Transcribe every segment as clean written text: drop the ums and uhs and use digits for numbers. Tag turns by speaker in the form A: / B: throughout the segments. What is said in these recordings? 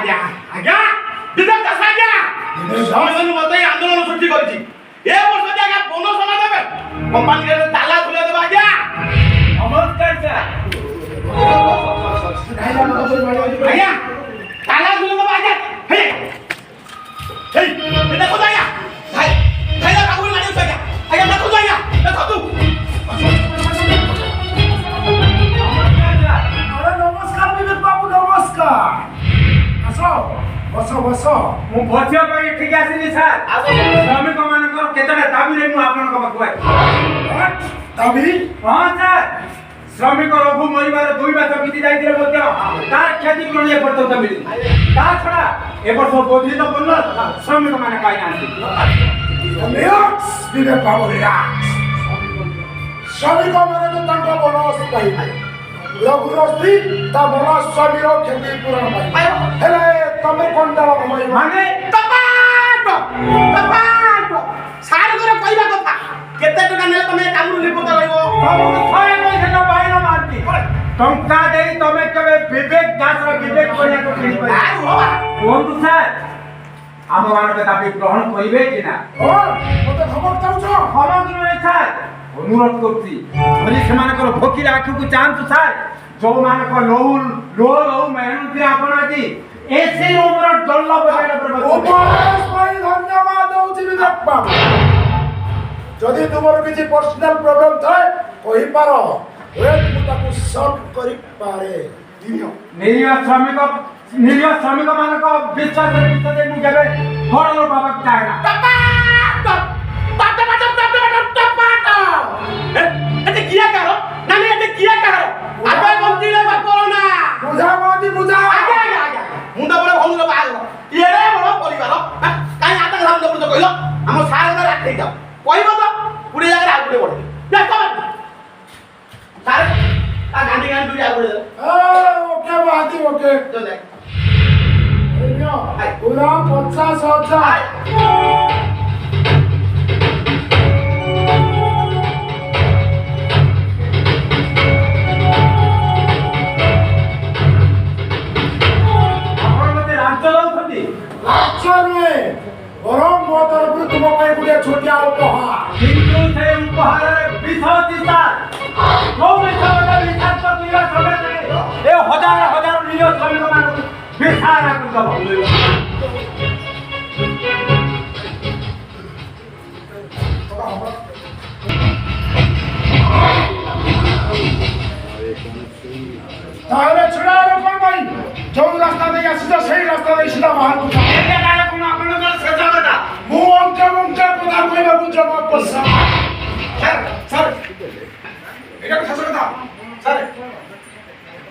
A: आज्ञा आज्ञा विधायक दास आज्ञा समझनु मते आंदोलन सृष्टि करछि ए वर्ष आज्ञा बोनस ना देबे कंपनी रे ताला खुले देबे आज्ञा नमस्कार सर आज्ञा ताला खुले देबे आज्ञा हे हे देखो आज्ञा भाई भाई काबू मारियो आज्ञा आज्ञा देखो आज्ञा देखो तू
B: नमस्कार विवेक बाबू नमस्कार आसो बसो बसो
C: मु बसिया ପାଇଁ ଏଠିକି ଆସିଲି ସାର୍ ଶ୍ରମିକ ମାନଙ୍କର କେତେଟା ଦାବିରେ ମୁଁ ଆପଣଙ୍କ ପାଖକୁ ଆସିଲି
B: ଦାବି
C: ହଁ ସାର୍ ଶ୍ରମିକ ରଘୁ ମରିବାର 2 ମାସ ବିତି ଯାଇଥିଲେ ମଧ୍ୟ ତାର କ୍ଷତିପୂରଣ ଏପର୍ଯ୍ୟନ୍ତ ମିଳିନି ତା ଛଡ଼ା ଏ ବର୍ଷ ବୋଧିତ ବୋନସ୍ ଶ୍ରମିକ ମାନେ ପାଇନାହାନ୍ତି
B: ରିଲାକ୍ସ ବିବେକ ବାବୁ ରିଲାକ୍ସ ଶ୍ରମିକ ମାନେ ତ ତାଙ୍କ ବୋନସ୍ ପାଇବେ ରଘୁର ସ୍ତ୍ରୀ ତା ବୋନସ୍ ସ୍ୱାମୀର କ୍ଷତିପୂରଣ ପାଇବେ ହେଲେ ତମେ କ'ଣ ଦେବ
C: ମାନେ
A: ଟପାଟ ସାର করে কইবা কথা কেতে টাকা নেলে তুমি কামরু নিপত রইব
C: ତମକୁ ଥରେ କହିଥିଲ ବାଇନ ମାରତି ଟଙ୍କା ଦେଇ ତମେ କେବେ ବିବେକ ଦାସର ବିବେକ କରିବାକୁ ଠିକ
A: ଆରୁ ବାবা
C: କୁହନ୍ତୁ ସାର୍ ଆମମାନଙ୍କ ଦାବି ଗ୍ରହଣ କରିବେ କି ନା
B: ଓ ମତେ ଖବର ଚାହୁଁଛ
C: ଖବର ନୁହେଁ ସାର୍ ଅନୁରୋଧ କରୁଛି ଧରି ସେମାନଙ୍କର ଭୋକିଲା ଆଖିକୁ ଚାହାନ୍ତୁ ସାର୍ ଯୋଉମାନଙ୍କ ଲୋ ମେହନତି ଆପଣ ଆଜି ଏସି ରୁମର ଡଲ୍ଲା ବଜାଇଲା
B: ଉପହାସ ପାଇଁ ଧନ୍ୟବାଦ ଦଉଛି ବିବେକ ବାବୁ ଯଦି ତୁମର କିଛି ପର୍ସନାଲ ପ୍ରୋବ୍ଲେମ ଥାଏ କହିପାର ୱେଟ୍ ମୁଁ ତାକୁ ସଲ୍ଭ କରିପାରେ
C: ନିରୀହ ଶ୍ରମିକମାନଙ୍କ ବିଶ୍ୱାସରେ ବିଶ୍ୱାସ ମୁଁ କେବେ ଘରର ବାବାକୁ ଚାହେଁ ନା
A: এতে কিয়া কারো না না এতে কিয়া কারো আবে মন্ত্রীরে বাপর না
B: বুঝা মাদি বুঝা
A: আগে আগে আগে মুন্ডা বড় ভঙ্গুলো বাল এরে বড় পরিবার কাই আতা সামনে বড় কইল আমার সারে রাখি দাও কইব তো পুরি জায়গা আগুড়ে পড়বে দেখো সারে তা গান্ডি গান্ডি দুই আগুড়ে দাও
B: ওকে বাদি ওকে
A: তো দেখ
B: এই নিও পুরা 50,000 বরং ମୋ ତରଫରୁ ତୁମ ପାଇଁ ଗୋଟିଏ ଛୋଟିଆ ଉପହାର
C: କିନ୍ତୁ ସେ ଉପହାରରେ ବିଷ ଅଛି ସାର୍ ଯୋଉ ବିଷୟଟା ବିଷାକ୍ତ ପିଇବା ସମୟରେ ଏ ହଜାର ହଜାର ନିରୀହ ଶ୍ରମିକମାନଙ୍କୁ ବିଷାର କରିଦେବ
B: ତାହେଲେ ଛିଡ଼ା ହେଲେ କ'ଣ ପାଇଁ ଯୋଉ ରାସ୍ତା ଦେଇ ଆସିଛ ସେଇ ରାସ୍ତା ଦେଇ ସିଧା ବାହାରକୁ ଯାଅ
C: ଆପଣଙ୍କର ଶେଷ କଥା
B: ମୁଁ ଅଙ୍କା ବଙ୍କା କଥା କହିବାକୁ ଜମା ପସନ୍ଦ
A: ସାର୍ এটা কোন শেষ কথা স্যার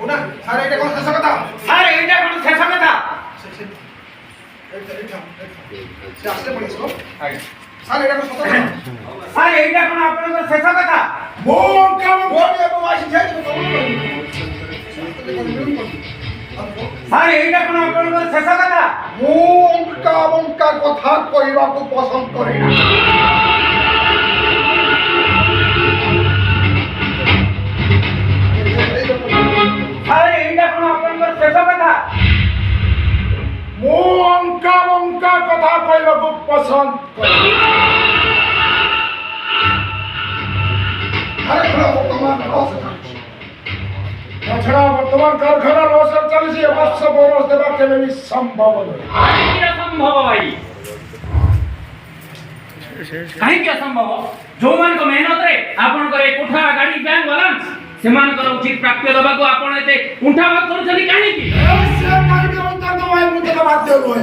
A: ওনা স্যার এটা কোন শেষ কথা
C: ସାର୍ ଏଇଟା କ'ଣ ଶେଷ କଥା
A: সে আসলে পড়েছিল স্যার এটা কোন সত্য কথা
C: ସାର୍ ଏଇଟା କ'ଣ ଆପଣଙ୍କର ଶେଷ କଥା
B: ମୁଁ ଅଙ୍କା ବଙ୍କା
A: আমি এত মাসি যাই তো
C: ସାର୍ ଏଇଟା କ'ଣ ଆପଣଙ୍କର ଶେଷ କଥା
B: ମୁଁ ଅଙ୍କା ବଙ୍କା କଥା କହିବାକୁ ପସନ୍ଦ କରେ ନା
C: ସାର୍ ଏଇଟା କ'ଣ ଆପଣଙ୍କର ଶେଷ କଥା
B: ମୁଁ ଅଙ୍କା ବଙ୍କା କଥା କହିବାକୁ ପସନ୍ଦ କରେ ଆରେ ଖରା ବର୍ତ୍ତମାନ ତାଛଡ଼ା ବର୍ତ୍ତମାନ କାରଖାନା ଲସ୍ରେ ଚାଲିଛି ଏ ବର୍ଷ ବୋନସ୍ ଦେବା କେବେ ବି ସମ୍ଭବ ନୁହେଁ
C: କାହିଁକି ଅସମ୍ଭବ ଭାଇ କାହିଁକି ଅସମ୍ଭବ ଯୋଉମାନଙ୍କ ମେହନତରେ ଆପଣଙ୍କର ଏ କୋଠା ଗାଡ଼ି ବ୍ୟାଙ୍କ ବାଲାନ୍ସ ସେମାନଙ୍କର ଉଚିତ ପ୍ରାପ୍ୟ ଦେବାକୁ ଆପଣ ଏତେ କୁଣ୍ଠାବୋଧ କରୁଛନ୍ତି କାହିଁକି
B: ସେ କାହିଁକି ଉତ୍ତର ଦେବା ମୁଁ ତ ବାଧ୍ୟ ନୁହେଁ